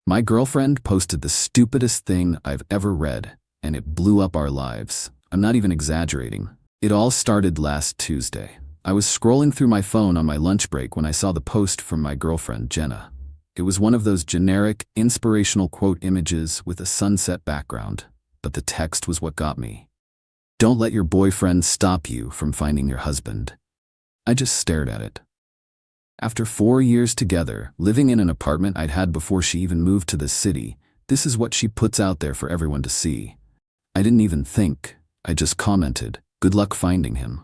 My girlfriend posted the stupidest thing I've ever read, and it blew up our lives. I'm not even exaggerating. It all started last Tuesday. I was scrolling through my phone on my lunch break when I saw the post from my girlfriend, Jenna. It was one of those generic, inspirational quote images with a sunset background, but the text was what got me. Don't let your boyfriend stop you from finding your husband. I just stared at it. After 4 years together, living in an apartment I'd had before she even moved to the city, this is what she puts out there for everyone to see. I didn't even think. I just commented, "Good luck finding him."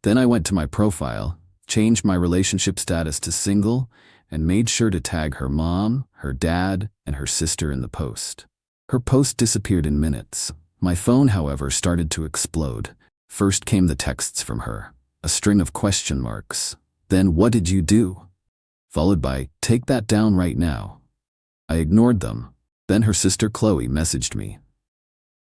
Then I went to my profile, changed my relationship status to single, and made sure to tag her mom, her dad, and her sister in the post. Her post disappeared in minutes. My phone, however, started to explode. First came the texts from her, a string of question marks. Then, "What did you do?" Followed by, "Take that down right now." I ignored them. Then her sister Chloe messaged me.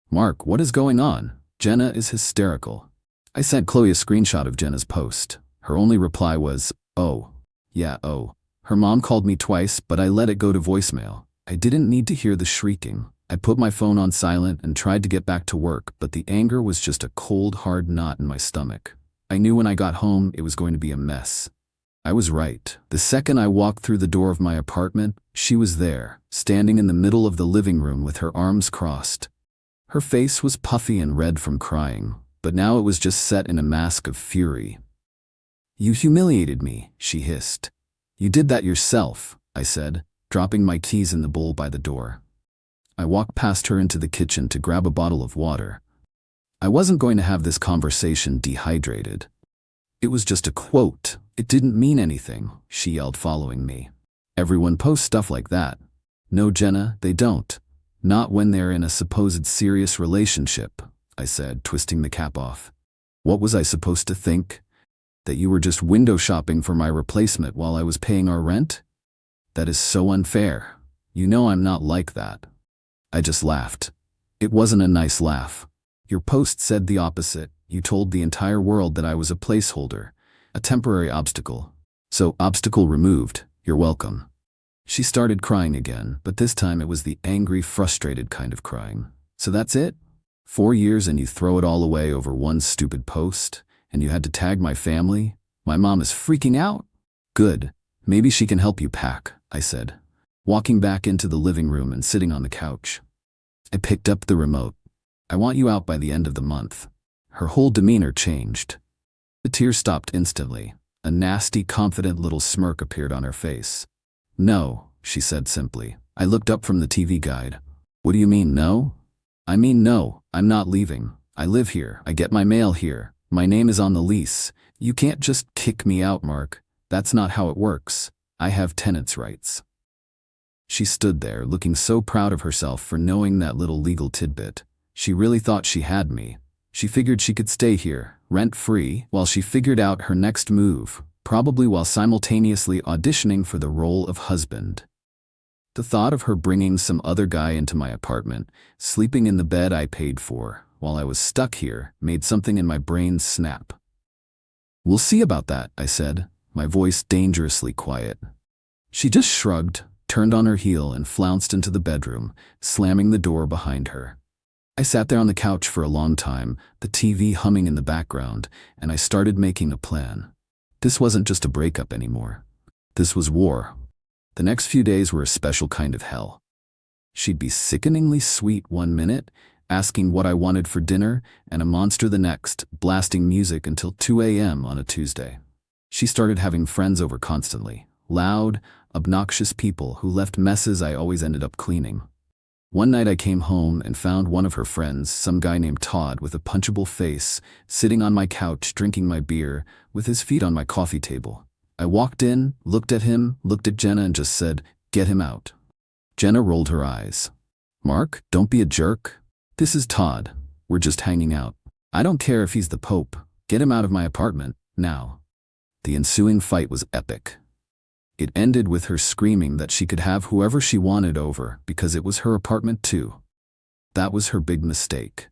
"Mark, what is going on? Jenna is hysterical." I sent Chloe a screenshot of Jenna's post. Her only reply was, "Oh. Yeah, oh." Her mom called me twice, but I let it go to voicemail. I didn't need to hear the shrieking. I put my phone on silent and tried to get back to work, but the anger was just a cold, hard knot in my stomach. I knew when I got home it was going to be a mess. I was right. The second I walked through the door of my apartment, she was there, standing in the middle of the living room with her arms crossed. Her face was puffy and red from crying, but now it was just set in a mask of fury. "You humiliated me," she hissed. "You did that yourself," I said, dropping my keys in the bowl by the door. I walked past her into the kitchen to grab a bottle of water. I wasn't going to have this conversation dehydrated. "It was just a quote. It didn't mean anything," she yelled, following me. "Everyone posts stuff like that." "No, Jenna, they don't. Not when they're in a supposed serious relationship," I said, twisting the cap off. What was I supposed to think? That you were just window shopping for my replacement while I was paying our rent? That is so unfair. You know I'm not like that. I just laughed. It wasn't a nice laugh. Your post said the opposite. You told the entire world that I was a placeholder, a temporary obstacle. So, obstacle removed, you're welcome. She started crying again, but this time it was the angry, frustrated kind of crying. "So that's it? 4 years and you throw it all away over one stupid post? And you had to tag my family? My mom is freaking out?" "Good. Maybe she can help you pack," I said, walking back into the living room and sitting on the couch. I picked up the remote. "I want you out by the end of the month." Her whole demeanor changed. The tears stopped instantly. A nasty, confident little smirk appeared on her face. "No," she said simply. I looked up from the TV guide. "What do you mean, no?" "I mean no, I'm not leaving. I live here. I get my mail here. My name is on the lease. You can't just kick me out, Mark. That's not how it works. I have tenants' rights." She stood there, looking so proud of herself for knowing that little legal tidbit. She really thought she had me. She figured she could stay here, rent-free, while she figured out her next move, probably while simultaneously auditioning for the role of husband. The thought of her bringing some other guy into my apartment, sleeping in the bed I paid for, while I was stuck here, made something in my brain snap. "We'll see about that," I said, my voice dangerously quiet. She just shrugged, turned on her heel, and flounced into the bedroom, slamming the door behind her. I sat there on the couch for a long time, the TV humming in the background, and I started making a plan. This wasn't just a breakup anymore. This was war. The next few days were a special kind of hell. She'd be sickeningly sweet one minute, asking what I wanted for dinner, and a monster the next, blasting music until 2 a.m. on a Tuesday. She started having friends over constantly, loud, obnoxious people who left messes I always ended up cleaning. One night I came home and found one of her friends, some guy named Todd with a punchable face, sitting on my couch drinking my beer, with his feet on my coffee table. I walked in, looked at him, looked at Jenna, and just said, "Get him out." Jenna rolled her eyes. "Mark, don't be a jerk. This is Todd. We're just hanging out. I don't care if he's the Pope. Get him out of my apartment, now." The ensuing fight was epic. It ended with her screaming that she could have whoever she wanted over because it was her apartment too. That was her big mistake.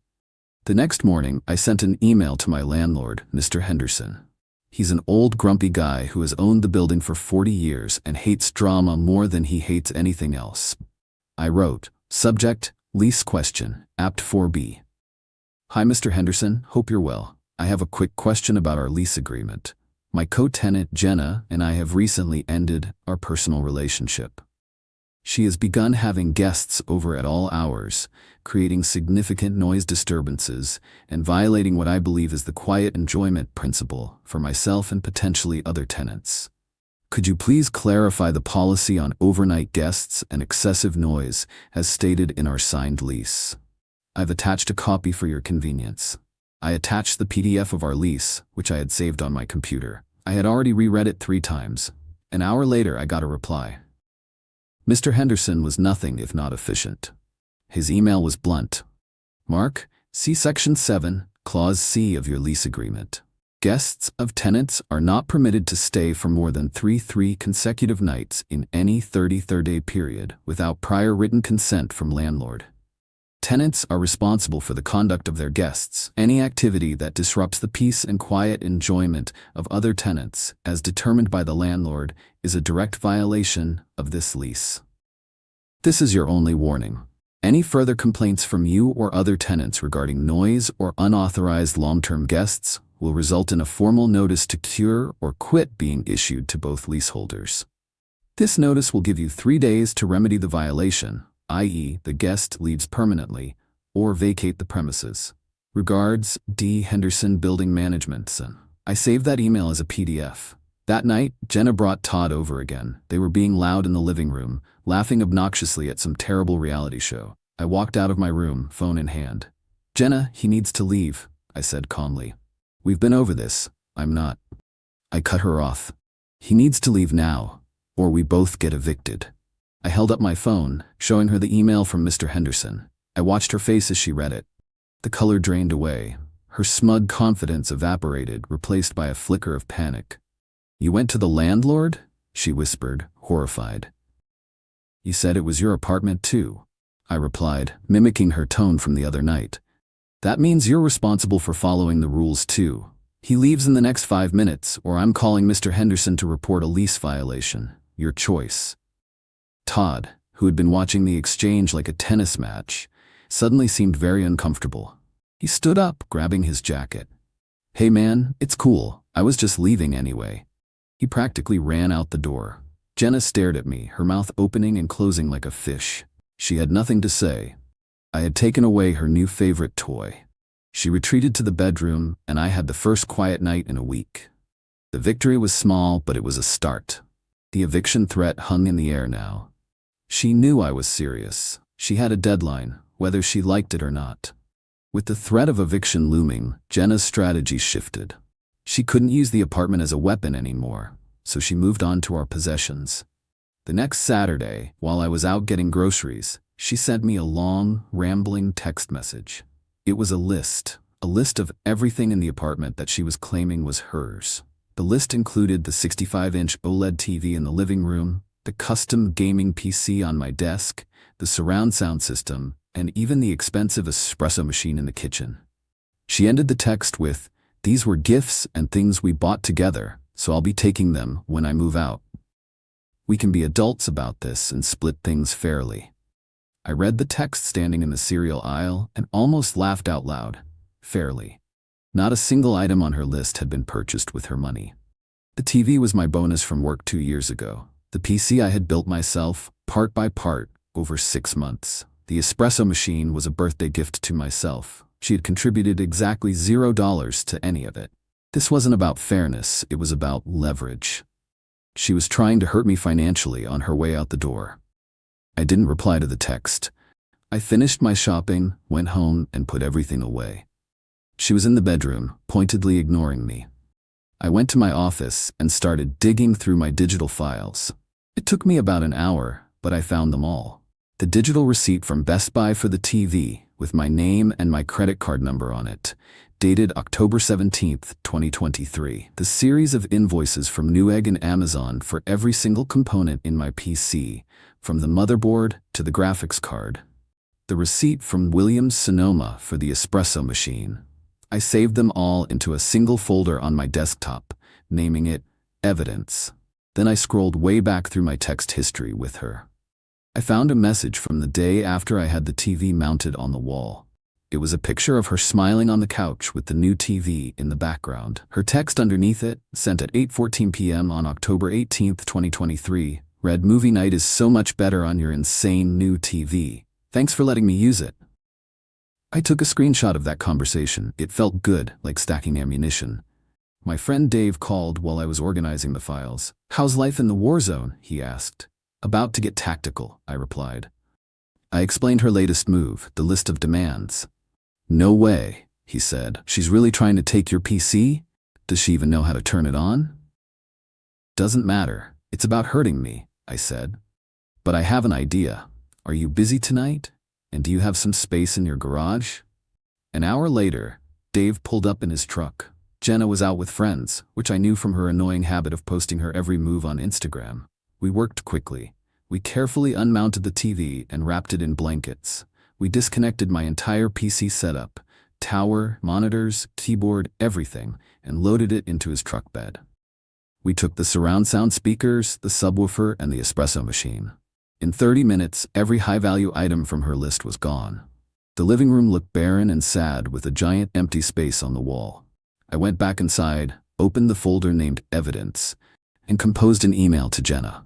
The next morning, I sent an email to my landlord, Mr. Henderson. He's an old grumpy guy who has owned the building for 40 years and hates drama more than he hates anything else. I wrote, subject, lease question, apt 4B. Hi Mr. Henderson, hope you're well. I have a quick question about our lease agreement. My co-tenant Jenna and I have recently ended our personal relationship. She has begun having guests over at all hours, creating significant noise disturbances and violating what I believe is the quiet enjoyment principle for myself and potentially other tenants. Could you please clarify the policy on overnight guests and excessive noise as stated in our signed lease? I've attached a copy for your convenience. I attached the PDF of our lease, which I had saved on my computer. I had already reread it 3 times. An hour later, I got a reply. Mr. Henderson was nothing if not efficient. His email was blunt. Mark, see Section 7, Clause C of your lease agreement. Guests of tenants are not permitted to stay for more than 3 consecutive nights in any 33-day period without prior written consent from landlord. Tenants are responsible for the conduct of their guests. Any activity that disrupts the peace and quiet enjoyment of other tenants, as determined by the landlord, is a direct violation of this lease. This is your only warning. Any further complaints from you or other tenants regarding noise or unauthorized long-term guests will result in a formal notice to cure or quit being issued to both leaseholders. This notice will give you 3 days to remedy the violation, i.e., the guest leaves permanently, or vacate the premises. Regards, D. Henderson Building Management. I saved that email as a PDF. That night, Jenna brought Todd over again. They were being loud in the living room, laughing obnoxiously at some terrible reality show. I walked out of my room, phone in hand. Jenna, he needs to leave, I said calmly. We've been over this. I'm not. I cut her off. He needs to leave now, or we both get evicted. I held up my phone, showing her the email from Mr. Henderson. I watched her face as she read it. The color drained away. Her smug confidence evaporated, replaced by a flicker of panic. You went to the landlord? She whispered, horrified. You said it was your apartment too, I replied, mimicking her tone from the other night. That means you're responsible for following the rules too. He leaves in the next 5 minutes, or I'm calling Mr. Henderson to report a lease violation. Your choice. Todd, who had been watching the exchange like a tennis match, suddenly seemed very uncomfortable. He stood up, grabbing his jacket. Hey man, it's cool. I was just leaving anyway. He practically ran out the door. Jenna stared at me, her mouth opening and closing like a fish. She had nothing to say. I had taken away her new favorite toy. She retreated to the bedroom, and I had the first quiet night in a week. The victory was small, but it was a start. The eviction threat hung in the air now. She knew I was serious. She had a deadline, whether she liked it or not. With the threat of eviction looming, Jenna's strategy shifted. She couldn't use the apartment as a weapon anymore, so she moved on to our possessions. The next Saturday, while I was out getting groceries, she sent me a long, rambling text message. It was a list of everything in the apartment that she was claiming was hers. The list included the 65-inch OLED TV in the living room, the custom gaming PC on my desk, the surround sound system, and even the expensive espresso machine in the kitchen. She ended the text with, "These were gifts and things we bought together, so I'll be taking them when I move out. We can be adults about this and split things fairly." I read the text standing in the cereal aisle and almost laughed out loud. Fairly. Not a single item on her list had been purchased with her money. The TV was my bonus from work 2 years ago. The PC I had built myself, part by part, over 6 months. The espresso machine was a birthday gift to myself. She had contributed exactly $0 to any of it. This wasn't about fairness, it was about leverage. She was trying to hurt me financially on her way out the door. I didn't reply to the text. I finished my shopping, went home, and put everything away. She was in the bedroom, pointedly ignoring me. I went to my office and started digging through my digital files. It took me about an hour, but I found them all. The digital receipt from Best Buy for the TV, with my name and my credit card number on it, dated October 17th, 2023. The series of invoices from Newegg and Amazon for every single component in my PC, from the motherboard to the graphics card. The receipt from Williams-Sonoma for the espresso machine. I saved them all into a single folder on my desktop, naming it Evidence. Then I scrolled way back through my text history with her. I found a message from the day after I had the TV mounted on the wall. It was a picture of her smiling on the couch with the new TV in the background. Her text underneath it, sent at 8:14 p.m. on October 18, 2023, read, "Movie night is so much better on your insane new TV. Thanks for letting me use it." I took a screenshot of that conversation. It felt good, like stacking ammunition. My friend Dave called while I was organizing the files. "How's life in the war zone?" he asked. "About to get tactical," I replied. I explained her latest move, the list of demands. "No way," he said. "She's really trying to take your PC? Does she even know how to turn it on?" "Doesn't matter. It's about hurting me," I said. "But I have an idea. Are you busy tonight? And do you have some space in your garage?" An hour later, Dave pulled up in his truck. Jenna was out with friends, which I knew from her annoying habit of posting her every move on Instagram. We worked quickly. We carefully unmounted the TV and wrapped it in blankets. We disconnected my entire PC setup, tower, monitors, keyboard, everything, and loaded it into his truck bed. We took the surround sound speakers, the subwoofer, and the espresso machine. In 30 minutes, every high-value item from her list was gone. The living room looked barren and sad with a giant empty space on the wall. I went back inside, opened the folder named Evidence, and composed an email to Jenna.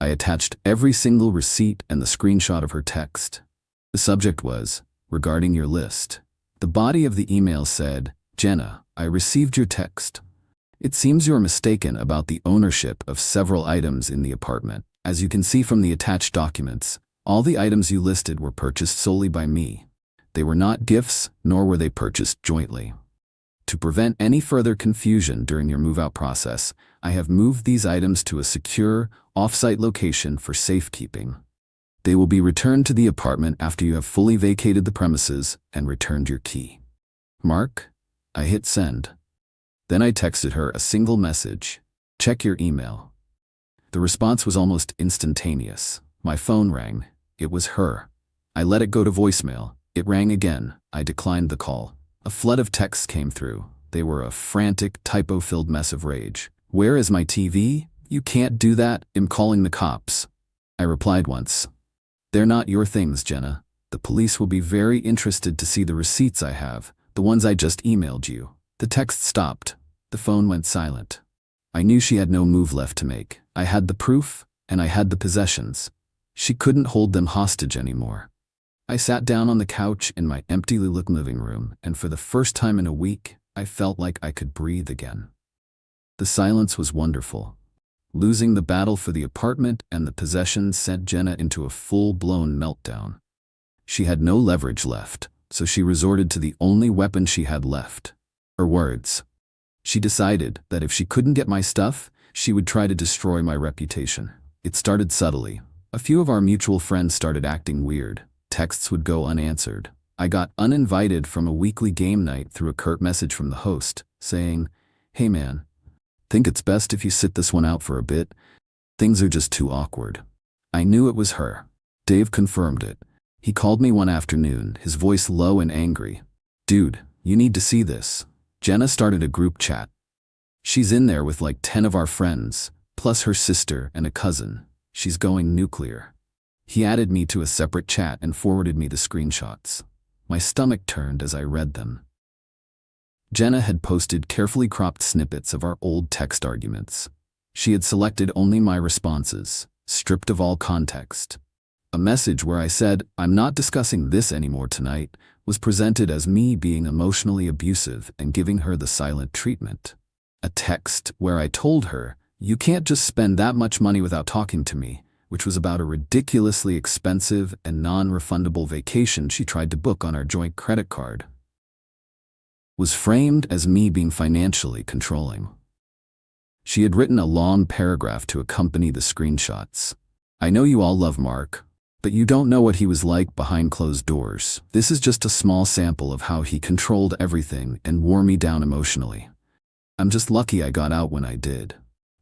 I attached every single receipt and the screenshot of her text. The subject was, "Regarding your list." The body of the email said, "Jenna, I received your text. It seems you're mistaken about the ownership of several items in the apartment. As you can see from the attached documents, all the items you listed were purchased solely by me. They were not gifts, nor were they purchased jointly. To prevent any further confusion during your move-out process, I have moved these items to a secure, off-site location for safekeeping. They will be returned to the apartment after you have fully vacated the premises and returned your key. Mark." I hit send. Then I texted her a single message: "Check your email." The response was almost instantaneous. My phone rang. It was her. I let it go to voicemail. It rang again. I declined the call. A flood of texts came through. They were a frantic, typo-filled mess of rage. "Where is my TV? You can't do that. I'm calling the cops." I replied once. "They're not your things, Jenna. The police will be very interested to see the receipts I have, the ones I just emailed you." The text stopped. The phone went silent. I knew she had no move left to make. I had the proof, and I had the possessions. She couldn't hold them hostage anymore. I sat down on the couch in my emptily lit living room, and for the first time in a week, I felt like I could breathe again. The silence was wonderful. Losing the battle for the apartment and the possessions sent Jenna into a full-blown meltdown. She had no leverage left, so she resorted to the only weapon she had left: her words. She decided that if she couldn't get my stuff, she would try to destroy my reputation. It started subtly. A few of our mutual friends started acting weird. Texts would go unanswered. I got uninvited from a weekly game night through a curt message from the host, saying, "Hey man, think it's best if you sit this one out for a bit? Things are just too awkward." I knew it was her. Dave confirmed it. He called me one afternoon, his voice low and angry. "Dude, you need to see this. Jenna started a group chat. She's in there with like 10 of our friends, plus her sister and a cousin. She's going nuclear." He added me to a separate chat and forwarded me the screenshots. My stomach turned as I read them. Jenna had posted carefully cropped snippets of our old text arguments. She had selected only my responses, stripped of all context. A message where I said, "I'm not discussing this anymore tonight," was presented as me being emotionally abusive and giving her the silent treatment. A text where I told her, "You can't just spend that much money without talking to me," which was about a ridiculously expensive and non-refundable vacation she tried to book on our joint credit card, was framed as me being financially controlling. She had written a long paragraph to accompany the screenshots. "I know you all love Mark, but you don't know what he was like behind closed doors. This is just a small sample of how he controlled everything and wore me down emotionally. I'm just lucky I got out when I did.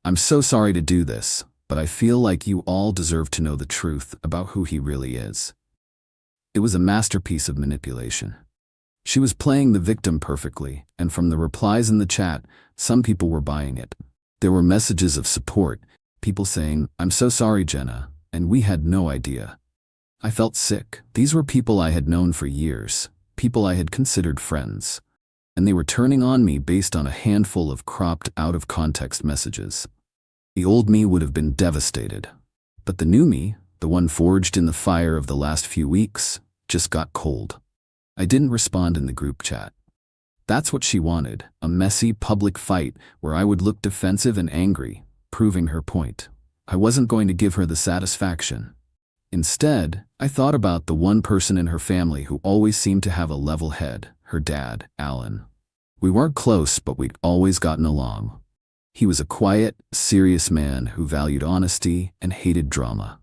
I'm so sorry to do this, but I feel like you all deserve to know the truth about who he really is." It was a masterpiece of manipulation. She was playing the victim perfectly, and from the replies in the chat, some people were buying it. There were messages of support, people saying, "I'm so sorry, Jenna. and we had no idea. I felt sick. These were people I had known for years, people I had considered friends, and they were turning on me based on a handful of cropped out-of-context messages. The old me would have been devastated, but the new me, the one forged in the fire of the last few weeks, just got cold. I didn't respond in the group chat. That's what she wanted, a messy public fight where I would look defensive and angry, proving her point. I wasn't going to give her the satisfaction. Instead, I thought about the one person in her family who always seemed to have a level head, her dad, Alan. We weren't close, but we'd always gotten along. He was a quiet, serious man who valued honesty and hated drama.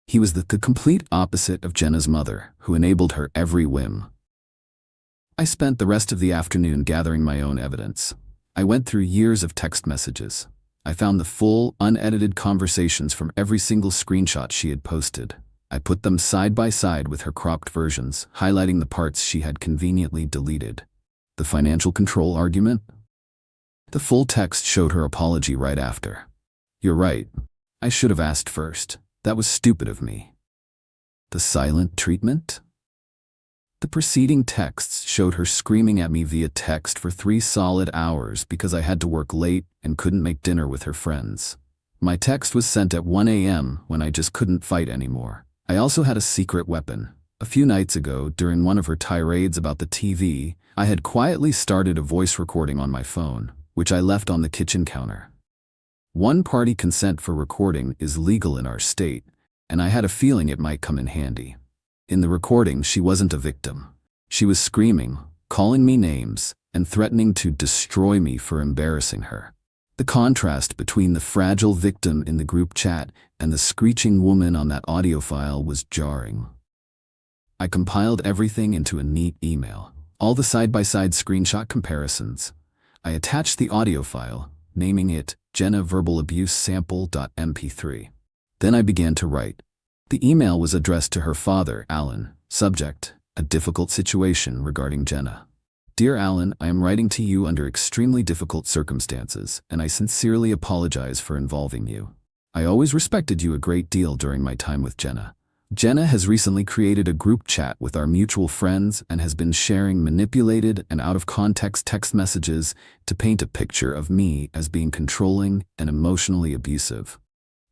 He was the complete opposite of Jenna's mother, who enabled her every whim. I spent the rest of the afternoon gathering my own evidence. I went through years of text messages. I found the full, unedited conversations from every single screenshot she had posted. I put them side by side with her cropped versions, highlighting the parts she had conveniently deleted. The financial control argument? The full text showed her apology right after. "You're right. I should have asked first. That was stupid of me." The silent treatment? The preceding texts showed her screaming at me via text for 3 solid hours because I had to work late and couldn't make dinner with her friends. My text was sent at 1 a.m. when I just couldn't fight anymore. I also had a secret weapon. A few nights ago, during one of her tirades about the TV, I had quietly started a voice recording on my phone, which I left on the kitchen counter. One-party consent for recording is legal in our state, and I had a feeling it might come in handy. In the recording, she wasn't a victim. She was screaming, calling me names, and threatening to destroy me for embarrassing her. The contrast between the fragile victim in the group chat and the screeching woman on that audio file was jarring. I compiled everything into a neat email, all the side-by-side screenshot comparisons. I attached the audio file, naming it Jenna Verbal Abuse Sample.mp3. Then I began to write. The email was addressed to her father, Alan. Subject: a difficult situation regarding Jenna. Dear Alan, I am writing to you under extremely difficult circumstances, and I sincerely apologize for involving you. I always respected you a great deal during my time with Jenna. Jenna has recently created a group chat with our mutual friends and has been sharing manipulated and out-of-context text messages to paint a picture of me as being controlling and emotionally abusive.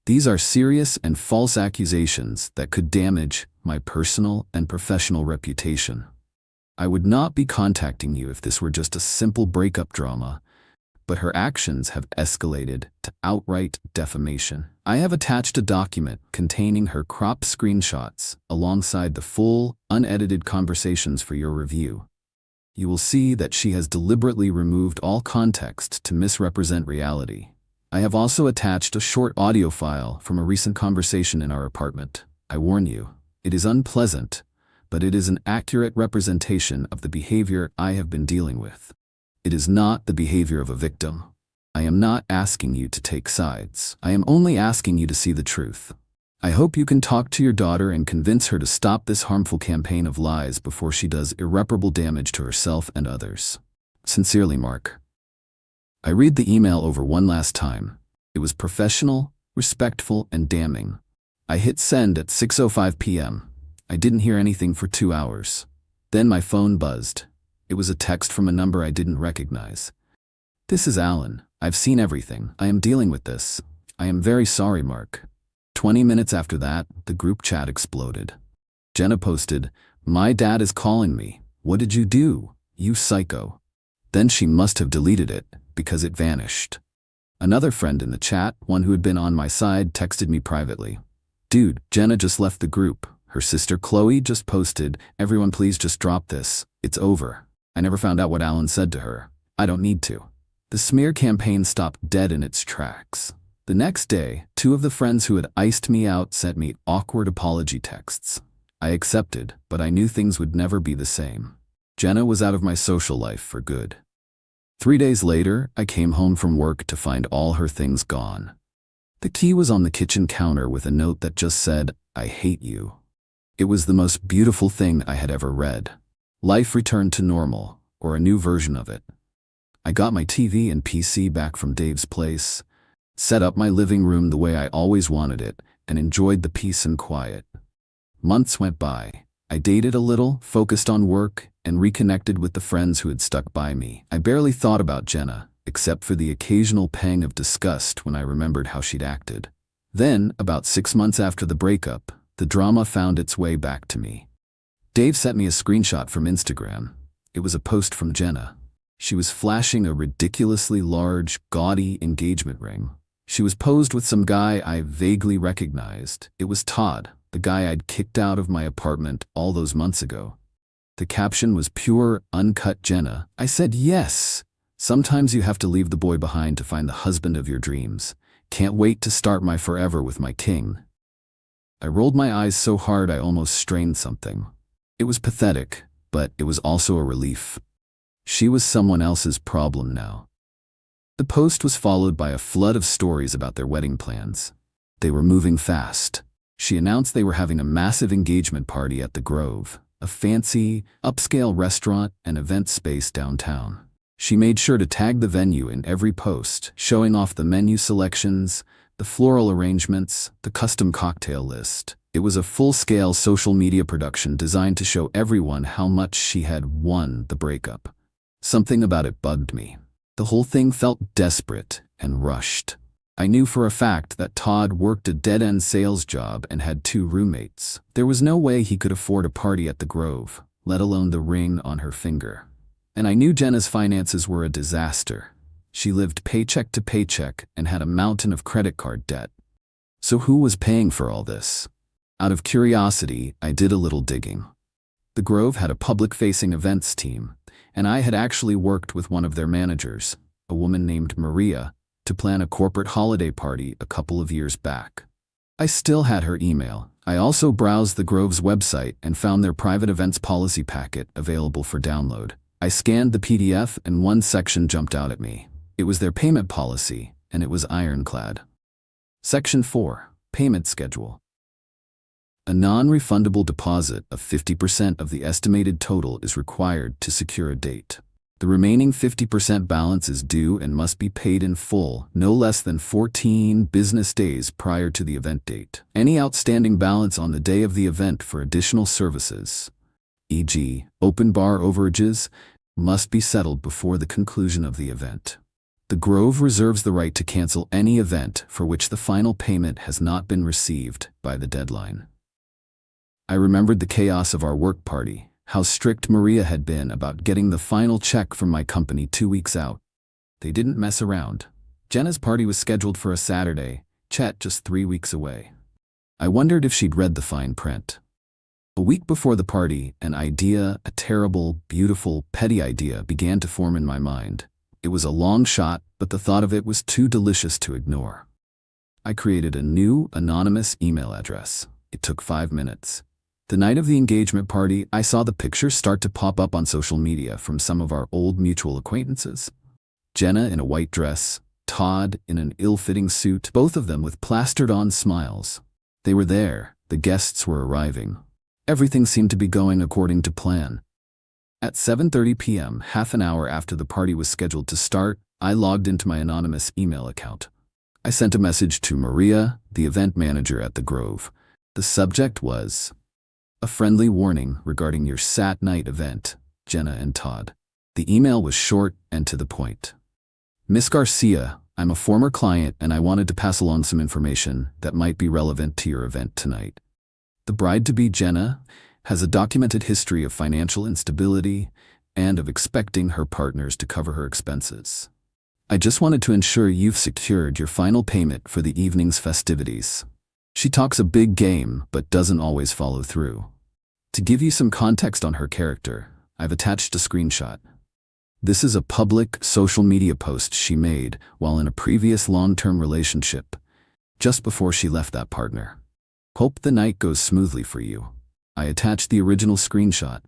These are serious and false accusations that could damage my personal and professional reputation. I would not be contacting you if this were just a simple breakup drama, but her actions have escalated to outright defamation. I have attached a document containing her cropped screenshots alongside the full, unedited conversations for your review. You will see that she has deliberately removed all context to misrepresent reality. I have also attached a short audio file from a recent conversation in our apartment. I warn you, it is unpleasant, but it is an accurate representation of the behavior I have been dealing with. It is not the behavior of a victim. I am not asking you to take sides. I am only asking you to see the truth. I hope you can talk to your daughter and convince her to stop this harmful campaign of lies before she does irreparable damage to herself and others. Sincerely, Mark. I read the email over one last time. It was professional, respectful, and damning. I hit send at 6:05 p.m. I didn't hear anything for 2 hours. Then my phone buzzed. It was a text from a number I didn't recognize. "This is Alan. I've seen everything. I am dealing with this. I am very sorry, Mark." 20 minutes after that, the group chat exploded. Jenna posted, "My dad is calling me. What did you do, you psycho?" Then she must have deleted it, because it vanished. Another friend in the chat, one who had been on my side, texted me privately. "Dude, Jenna just left the group. Her sister Chloe just posted, 'Everyone please just drop this. It's over.' I never found out what Alan said to her. I don't need to." The smear campaign stopped dead in its tracks. The next day, 2 of the friends who had iced me out sent me awkward apology texts. I accepted, but I knew things would never be the same. Jenna was out of my social life for good. 3 days later, I came home from work to find all her things gone. The key was on the kitchen counter with a note that just said, "I hate you." It was the most beautiful thing I had ever read. Life returned to normal, or a new version of it. I got my TV and PC back from Dave's place, set up my living room the way I always wanted it, and enjoyed the peace and quiet. Months went by. I dated a little, focused on work, and reconnected with the friends who had stuck by me. I barely thought about Jenna, except for the occasional pang of disgust when I remembered how she'd acted. Then, about 6 months after the breakup, the drama found its way back to me. Dave sent me a screenshot from Instagram. It was a post from Jenna. She was flashing a ridiculously large, gaudy engagement ring. She was posed with some guy I vaguely recognized. It was Todd, the guy I'd kicked out of my apartment all those months ago. The caption was pure, uncut Jenna. I said yes. Sometimes you have to leave the boy behind to find the husband of your dreams. Can't wait to start my forever with my king. I rolled my eyes so hard I almost strained something. It was pathetic, but it was also a relief. She was someone else's problem now. The post was followed by a flood of stories about their wedding plans. They were moving fast. She announced they were having a massive engagement party at the Grove, a fancy, upscale restaurant and event space downtown. She made sure to tag the venue in every post, showing off the menu selections, the floral arrangements, the custom cocktail list. It was a full-scale social media production designed to show everyone how much she had won the breakup. Something about it bugged me. The whole thing felt desperate and rushed. I knew for a fact that Todd worked a dead-end sales job and had 2 roommates. There was no way he could afford a party at the Grove, let alone the ring on her finger. And I knew Jenna's finances were a disaster. She lived paycheck to paycheck and had a mountain of credit card debt. So who was paying for all this? Out of curiosity, I did a little digging. The Grove had a public-facing events team, and I had actually worked with one of their managers, a woman named Maria, to plan a corporate holiday party a couple of years back. I still had her email. I also browsed the Grove's website and found their private events policy packet available for download. I scanned the PDF and one section jumped out at me. It was their payment policy, and it was ironclad. Section 4, Payment Schedule. A non-refundable deposit of 50% of the estimated total is required to secure a date. The remaining 50% balance is due and must be paid in full, no less than 14 business days prior to the event date. Any outstanding balance on the day of the event for additional services, e.g., open bar overages, must be settled before the conclusion of the event. The Grove reserves the right to cancel any event for which the final payment has not been received by the deadline. I remembered the chaos of our work party, how strict Maria had been about getting the final check from my company 2 weeks out. They didn't mess around. Jenna's party was scheduled for a Saturday, Chet just 3 weeks away. I wondered if she'd read the fine print. A week before the party, an idea, a terrible, beautiful, petty idea, began to form in my mind. It was a long shot, but the thought of it was too delicious to ignore. I created a new, anonymous email address. It took 5 minutes. The night of the engagement party, I saw the pictures start to pop up on social media from some of our old mutual acquaintances. Jenna in a white dress, Todd in an ill-fitting suit, both of them with plastered-on smiles. They were there. The guests were arriving. Everything seemed to be going according to plan. At 7:30 p.m., half an hour after the party was scheduled to start, I logged into my anonymous email account. I sent a message to Maria, the event manager at the Grove. The subject was, "A friendly warning regarding your Sat night event, Jenna and Todd." The email was short and to the point. "Miss Garcia, I'm a former client and I wanted to pass along some information that might be relevant to your event tonight. The bride-to-be, Jenna, has a documented history of financial instability and of expecting her partners to cover her expenses. I just wanted to ensure you've secured your final payment for the evening's festivities. She talks a big game, but doesn't always follow through. To give you some context on her character, I've attached a screenshot. This is a public social media post she made while in a previous long-term relationship, just before she left that partner. Hope the night goes smoothly for you." I attached the original screenshot,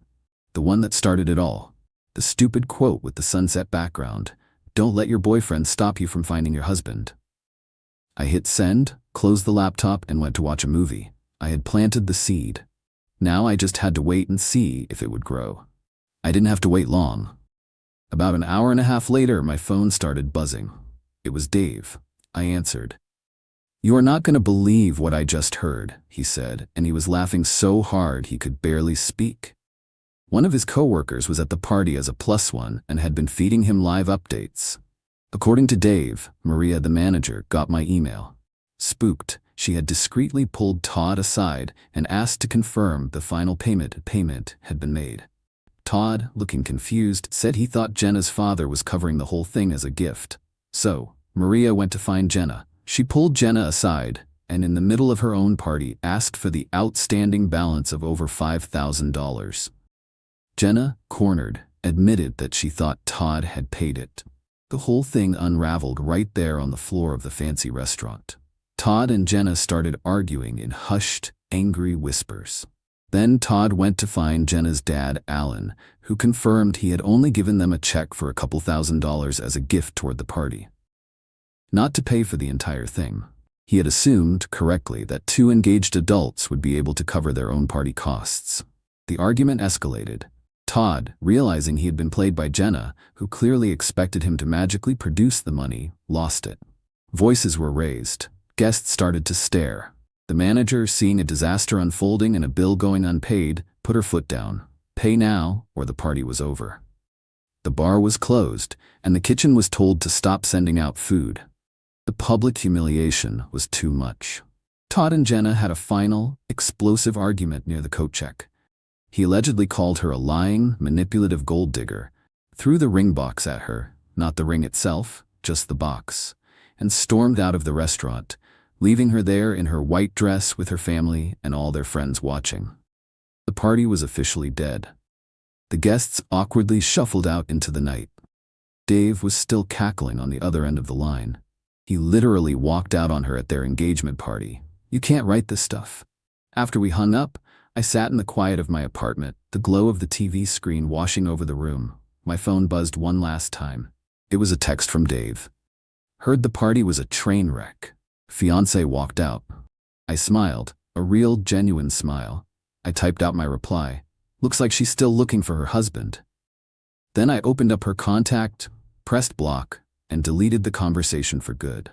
the one that started it all. The stupid quote with the sunset background, "Don't let your boyfriend stop you from finding your husband." I hit send, closed the laptop, and went to watch a movie. I had planted the seed. Now I just had to wait and see if it would grow. I didn't have to wait long. About an hour and a half later, my phone started buzzing. It was Dave. I answered. "You are not going to believe what I just heard," he said, and he was laughing so hard he could barely speak. One of his coworkers was at the party as a +1 and had been feeding him live updates. According to Dave, Maria, the manager, got my email. Spooked, she had discreetly pulled Todd aside and asked to confirm the final payment had been made. Todd, looking confused, said he thought Jenna's father was covering the whole thing as a gift. So, Maria went to find Jenna. She pulled Jenna aside, and in the middle of her own party asked for the outstanding balance of over $5,000. Jenna, cornered, admitted that she thought Todd had paid it. The whole thing unraveled right there on the floor of the fancy restaurant. Todd and Jenna started arguing in hushed, angry whispers. Then Todd went to find Jenna's dad, Alan, who confirmed he had only given them a check for a couple $1,000s as a gift toward the party. Not to pay for the entire thing. He had assumed, correctly, that two engaged adults would be able to cover their own party costs. The argument escalated. Todd, realizing he had been played by Jenna, who clearly expected him to magically produce the money, lost it. Voices were raised. Guests started to stare. The manager, seeing a disaster unfolding and a bill going unpaid, put her foot down. Pay now, or the party was over. The bar was closed, and the kitchen was told to stop sending out food. The public humiliation was too much. Todd and Jenna had a final, explosive argument near the coat check. He allegedly called her a lying, manipulative gold digger, threw the ring box at her, not the ring itself, just the box, and stormed out of the restaurant, leaving her there in her white dress with her family and all their friends watching. The party was officially dead. The guests awkwardly shuffled out into the night. Dave was still cackling on the other end of the line. He literally walked out on her at their engagement party. "You can't write this stuff." After we hung up, I sat in the quiet of my apartment, the glow of the TV screen washing over the room. My phone buzzed one last time. It was a text from Dave. "Heard the party was a train wreck. Fiancé walked out." I smiled, a real, genuine smile. I typed out my reply. "Looks like she's still looking for her husband." Then I opened up her contact, pressed block, and deleted the conversation for good.